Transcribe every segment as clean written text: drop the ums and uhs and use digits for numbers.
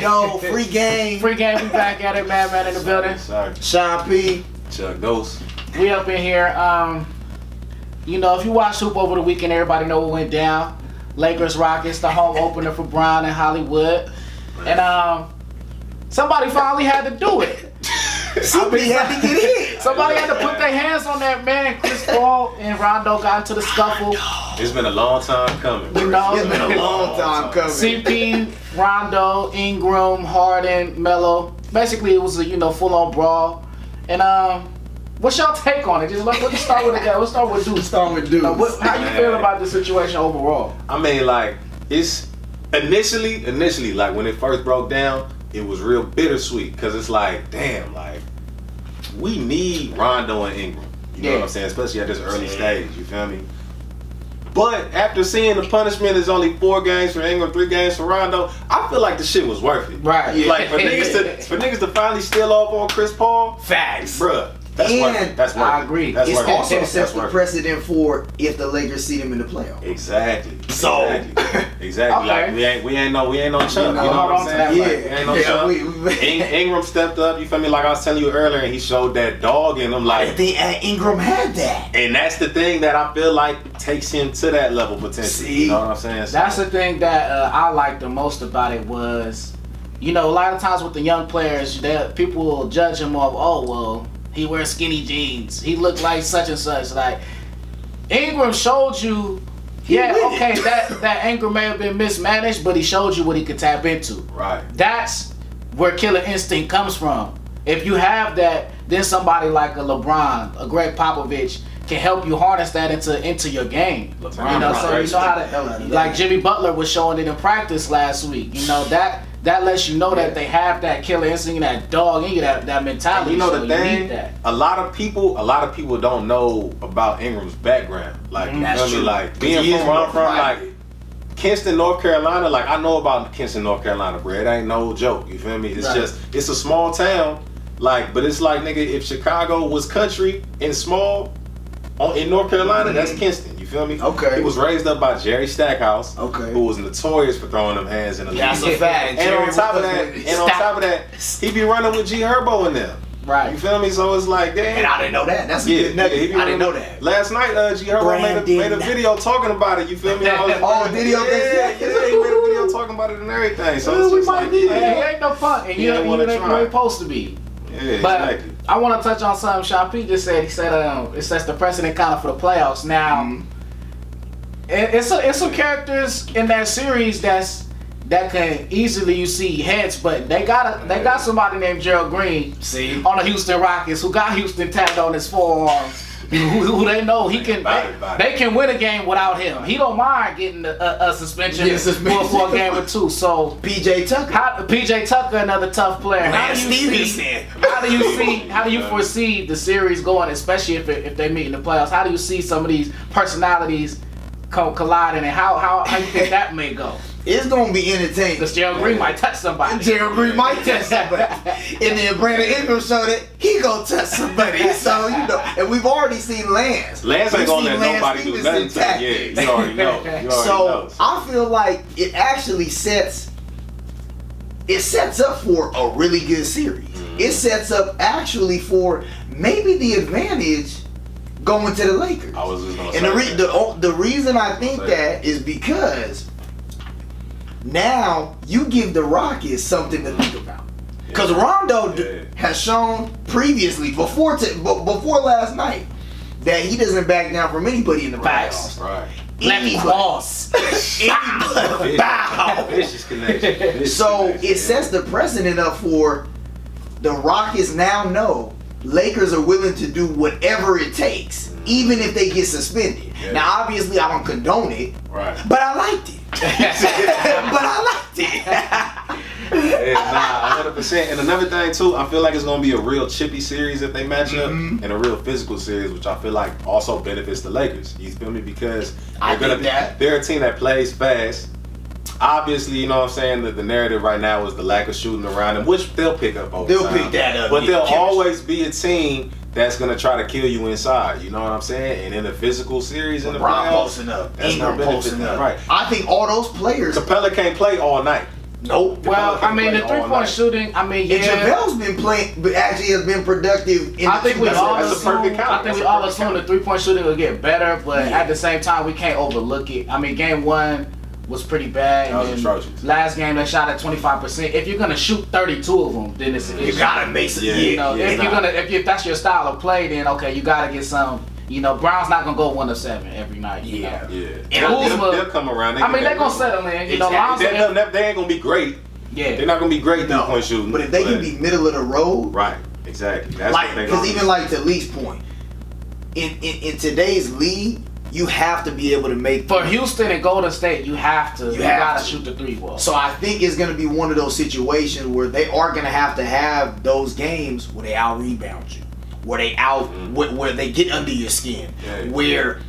Yo, free game. Free game, we back at it, man in the building. Sorry. Sean P. Chuck Ghost. We up in here. You know, if you watched Hoop over the weekend, everybody know what went down. Lakers Rockets, the home opener for Brown in Hollywood. And somebody finally had to do it. Somebody had to get hit. Somebody had to put their hands on that man. Chris Paul and Rondo got into the scuffle. It's been a long time coming. You know, It's been a long time coming. CP, Rondo, Ingram, Harden, Melo. Basically, it was a full-on brawl. And what's y'all take on it? Just let's start with the guy. Let's start with Deuce. Start with Deuce. How you feel about the situation overall? I mean, like, it's initially, like when it first broke down, it was real bittersweet because it's like, damn, like we need Rondo and Ingram. You know what I'm saying? Especially at this early stage. You feel me? But after seeing the punishment is only 4 games for Ingram, 3 games for Rondo, I feel like the shit was worth it. Right. Yeah. Like for niggas to finally steal off on Chris Paul, Facts. bruh. That's And worth it. That's worth I it. agree. That's It's worth it. also That's sets the worth it. precedent for if the Lakers see them in the playoffs. Exactly. So- Exactly. Okay. Like we ain't no chump. You know Hold what on I'm to saying? that, Like, right. we ain't no Yeah, chump. Ingram stepped up. You feel me? Like I was telling you earlier, and he showed that dog in him. I Like, think Ingram had that. and that's the thing that I feel like takes him to that level potentially. See? You know what I'm saying? So, That's the thing that I liked the most about it was, a lot of times with the young players, people will judge him off, oh, well, he wears skinny jeans. He looked like such and such. Like, Ingram showed you, that Ingram may have been mismanaged, but he showed you what he could tap into. right. That's where killer instinct comes from. If you have that, then somebody like a LeBron, a Greg Popovich, can help you harness that into your game. LeBron, You know, so right. you know how to, like Jimmy Butler was showing it in practice last week. You know that lets you know that they have that killer instinct, that dog in you, that mentality. You know so the you thing, need that. a lot of people don't know about Ingram's background. Like, you That's feel me? true. Like being He is from where I'm from, private. like Kinston, North Carolina. Like I know about Kinston, North Carolina, bro. It ain't no joke. You feel me? It's Right. just it's a small town. Like, but it's like, nigga, if Chicago was country and small in North Carolina, that's Kinston. You feel me? Okay. He was raised up by Jerry Stackhouse, Okay. who was notorious for throwing them hands in the league. That's a fact. And on top of that, he be running with G Herbo in there. Right. You feel me? So it's like, damn. And I didn't know that. That's a Yeah, good nugget. he be I didn't know running- that. Last night, G Herbo made a video talking about it. You feel me? I was Oh, video yeah, this- he made a video talking about it and everything. So it's We just might like, need Hey, that. he ain't no punk, and He you ain't ain't wanna you try. ain't supposed to be. yeah, But exactly. I want to touch on something Sean P just said. He said it sets the precedent kind of for the playoffs. Now, it's some characters in that series that can easily you see heads, but they got somebody named Gerald Green See? on the Houston Rockets who got Houston tagged on his forearm. Who they know he can they can win a game without him. He don't mind getting a suspension Yeah, suspension. for a game or two. So PJ Tucker. PJ Tucker, another tough player. Lance Stevenson. How do you foresee the series going, especially if they meet in the playoffs? How do you see some of these personalities colliding, and how you think that may go? It's gonna be entertaining. Because Gerald Green might touch somebody. Gerald Green might touch somebody. And then Brandon Ingram showed that he gonna touch somebody. So, and we've already seen Lance. Lance ain't We've gonna seen let Lance nobody do Stevenson nothing to him. tactics. Yeah, you already know. You already So know. I feel like it actually sets up for a really good series. It sets up actually for maybe the advantage going to the Lakers. I was just gonna And say that. the reason I think Say that is because now you give the Rockets something to think about. Because Rondo has shown previously, before last night, that he doesn't back down from anybody in the Facts. playoffs. Right. Let cross. Anybody. Bow. Vicious connection. Vicious So connection, it sets the precedent up for the Rockets now know Lakers are willing to do whatever it takes, even if they get suspended. Yeah. Now, obviously, I don't condone it, Right. but I liked it. But I liked it. Yeah, nah, 100%. And another thing too, I feel like it's gonna be a real chippy series if they match up, and a real physical series, which I feel like also benefits the Lakers. You feel me? Because they're a team that plays fast. Obviously, you know what I'm saying, that the narrative right now is the lack of shooting around them, which they'll pick up over They'll time. pick that up. But yeah, they'll chemistry. always be a team that's gonna try to kill you inside. You know what I'm saying? And in a physical series in the LeBron playoffs, posting up, that's Ingram gonna benefit posting them, up. right? I think all those players. Capella can't play all night. Nope. Well, I mean, the 3-point shooting, I mean, And yeah. JaVale's been playing, but actually has been productive. I think we all that's a perfect assume, count. I think we That's a all perfect assume the 3-point shooting will get better, but at the same time, we can't overlook it. I mean, game 1 was pretty bad. That was and atrocious. last game, they shot at 25%. If you're gonna shoot 32 of them, then it's an You issue. gotta make some. You know, if that's your style of play, then okay, you gotta get some. You know, Brown's not gonna go 1 of 7 every night. You know? Yeah. And They'll come around. I mean, they're gonna settle in. You know, Lonzo. They ain't gonna be great. Yeah. They're not gonna be great 3-point shooting. But if they can be middle of the road, right, exactly. That's like what they because gonna even do. like to Lee's point, in today's league, you have to be able to make. For Houston and Golden State, you gotta shoot the 3 ball. So I think it's going to be one of those situations where they are going to have those games where they out rebound you, where they where they get under your skin, where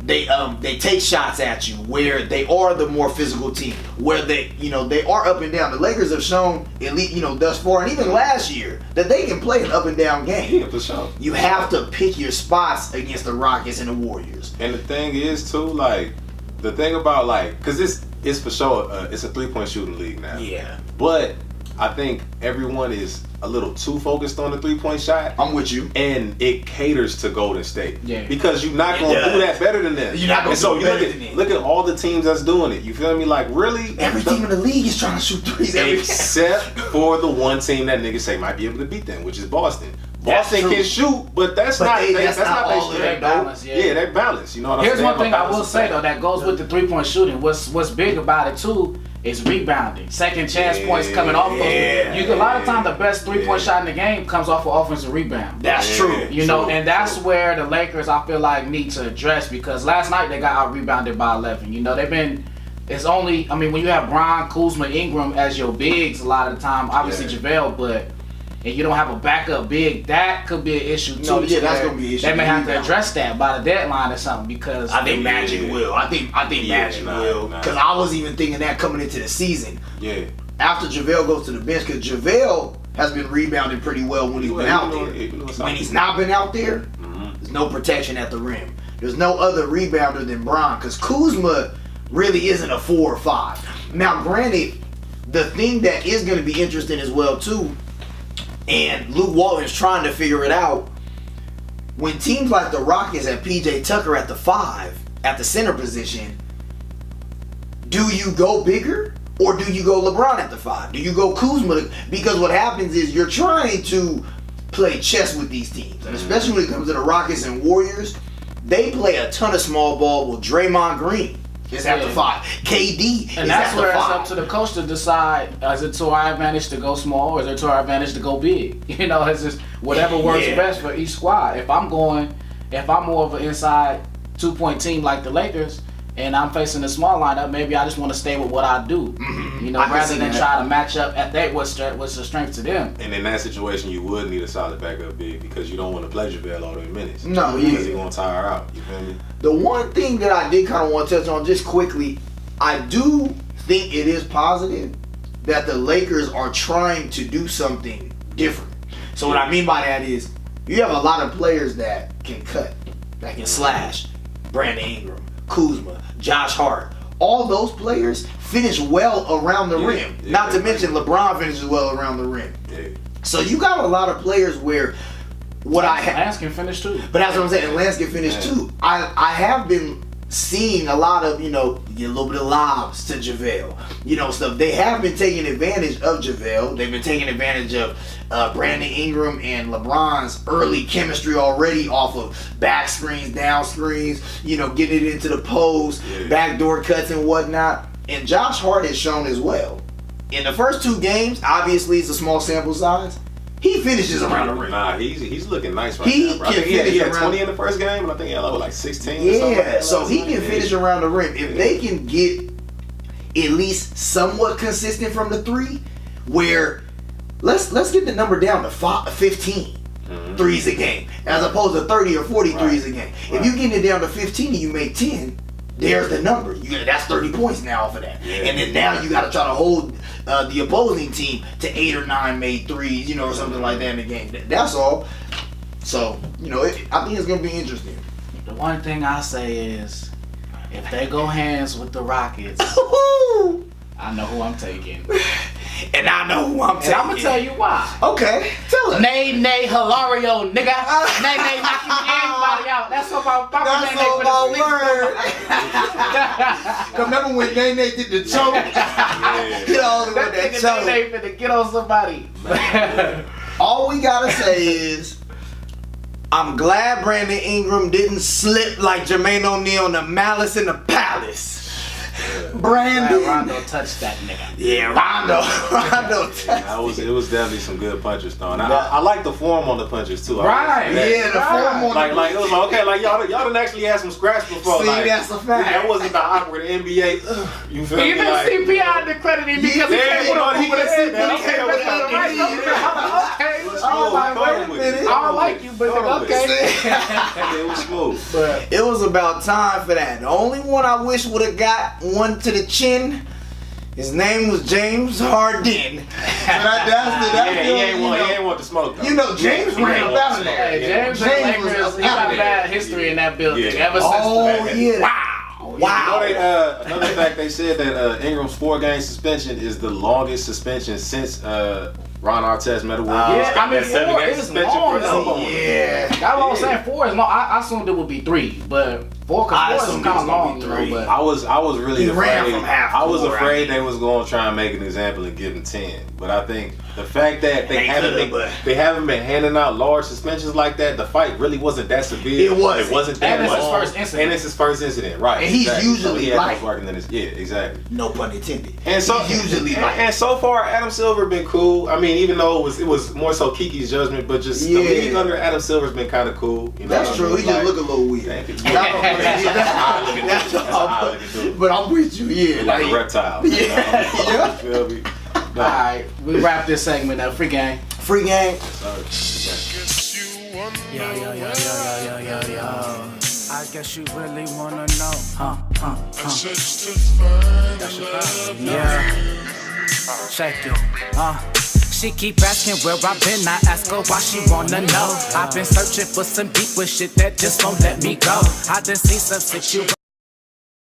they take shots at you, where they are the more physical team, where they are up and down. The Lakers have shown at least thus far, and even last year, that they can play an up and down game. Yeah, for sure. You have to pick your spots against the Rockets and the Warriors. And the thing is too, like the thing about because it's for sure it's a 3-point shooting league now. Yeah. But I think everyone is a little too focused on the 3-point shot. I'm with you. And it caters to Golden State. Yeah. Because you're not going to do that better than them. You're not going to do it better than them. Look at all the teams that's doing it. You feel me? Like, really? Every team in the league is trying to shoot threes every game. Except for the one team that niggas say might be able to beat them, which is Boston. That's Boston true. can shoot, but that's not all their of strength. their balance, yeah. They're balanced. You know what I'm Here's saying? one thing I will say though that goes with the 3-point shooting. What's big about it too is rebounding. Second chance points coming off those. A lot of times the best 3-point shot in the game comes off of offensive rebound. That's true. You know, and that's where the Lakers I feel like need to address because last night they got out rebounded by 11. You know, it's only when you have Bron, Kuzma, Ingram as your bigs a lot of the time, obviously JaVale, but and you don't have a backup big, that could be an issue too. No, yeah, that's gonna be an issue. They may have to address that by the deadline or something because I think Magic will. I think Magic will. Because I was even thinking that coming into the season. Yeah. After JaVale goes to the bench, because JaVale has been rebounding pretty well when he's been out there. When he's not been out there, there's no protection at the rim. There's no other rebounder than Bron, because Kuzma really isn't a 4 or 5. Now, granted, the thing that is going to be interesting as well too, and Luke Walton's trying to figure it out, when teams like the Rockets have PJ Tucker at the 5, at the center position, do you go bigger or do you go LeBron at the 5? Do you go Kuzma? Because what happens is you're trying to play chess with these teams, and especially when it comes to the Rockets and Warriors, they play a ton of small ball with Draymond Green is at the 5. KD and is that's at the where 5. it's up to the coach to decide: is it to our advantage to go small, or is it to our advantage to go big? You know, it's just whatever works best for each squad. If I'm more of an inside 2-point team like the Lakers, and I'm facing a small lineup, maybe I just want to stay with what I do. You know, rather than try to match up at that what's the strength to them. And in that situation, you would need a solid backup big because you don't want to play JaVale all those minutes. No, because he's gonna tire out. You feel me? The one thing that I did kind of want to touch on just quickly, I do think it is positive that the Lakers are trying to do something different. So what I mean by that is you have a lot of players that can cut, that can slash. Brandon Ingram, Kuzma, Josh Hart. All those players finish well around the rim. Not to mention LeBron finishes well around the rim. Yeah. So you got a lot of players where Lance can finish too. But that's what I'm saying. Lance can finish too. I have been seeing a lot of, a little bit of lobs to JaVale. Stuff. They have been taking advantage of JaVale. They've been taking advantage of Brandon Ingram and LeBron's early chemistry already off of back screens, down screens, getting it into the post, backdoor cuts and whatnot. And Josh Hart has shown as well. In the first 2 games, obviously it's a small sample size, he finishes around the rim. Nah, he's looking nice right He now, bro. I can think he had finish 20 in the first game, and I think he had like 16 or something. Yeah, so he can finish around the rim. If they can get at least somewhat consistent from the 3, where let's get the number down to 15 threes a game, as opposed to 30 or 40 threes a game. If you get it down to 15 and you make 10, there's the number. That's 30 points now off of that. And then now you got to try to hold the opposing team to 8 or 9 made threes, or something like that in the game. That's all. So, I think it's going to be interesting. The one thing I say is, if they go hands with the Rockets, I know who I'm taking. And I know who I'm taking. And I'm gonna tell you why. Okay, tell us. Nay, Hilario, nigga. Nay, knocking everybody out. That's what my That's Nay all my word. Remember when Nay did the choke? Get all the way that choke. Nay finna get on somebody. All we gotta say is, I'm glad Brandon Ingram didn't slip like Jermaine O'Neal in the Malice in the Palace. Brandon. Rondo touched that nigga. Yeah, Rondo touched it was definitely some good punches though. And I like the form on the punches too. Right. Yeah, the form on like it was like, okay, like y'all done actually had some scratch before. See, like, that's a fact. That wasn't the awkward NBA. You feel me? Even Like, CPI decredited because he came with a he can sit there. Okay, okay. I don't like you, but okay. It was smooth. But it was about time for that. The only one I wish would have got one to the chin. His name was James Harden. He ain't want the smoke though. You know, James ran up out of there. Hey, James Lakers, he got a bad history in that building ever since. Oh yeah. Wow. You know, another fact, they said that Ingram's 4-game suspension is the longest suspension since Ron Artest met a world. Yeah, I mean, 4 7-game is suspension long for though. someone. Yeah. That's what I was saying. 4 is long. I assumed it would be 3, but 4 because 4 is kind of long. You know, but I was really He afraid. ran from half I was court, afraid right? they was going to try and make an example and give him 10. But I think the fact that they haven't been handing out large suspensions like that, the fight really wasn't that severe. It wasn't. It wasn't that And it's his long. first incident. And it's his first incident, right? And he's usually he had light. working in his, yeah, exactly. No pun intended. And so he's usually like. and so far, Adam Silver been cool. I mean, even though it was more so Kiki's judgment, but just the league under Adam Silver's been kind of cool. You know That's what true. I mean? He just look a little weird. That's all. But I'm with you. Yeah, like a reptile. Yeah. You feel me? Alright, we wrap this segment up. Free game. Free game. Yo. I guess you really wanna know. That's your problem. Yeah. Check it. She keep asking where I've been, I ask her why she wanna know. I've been searching for some deeper shit that just won't let me go. I done seen some situations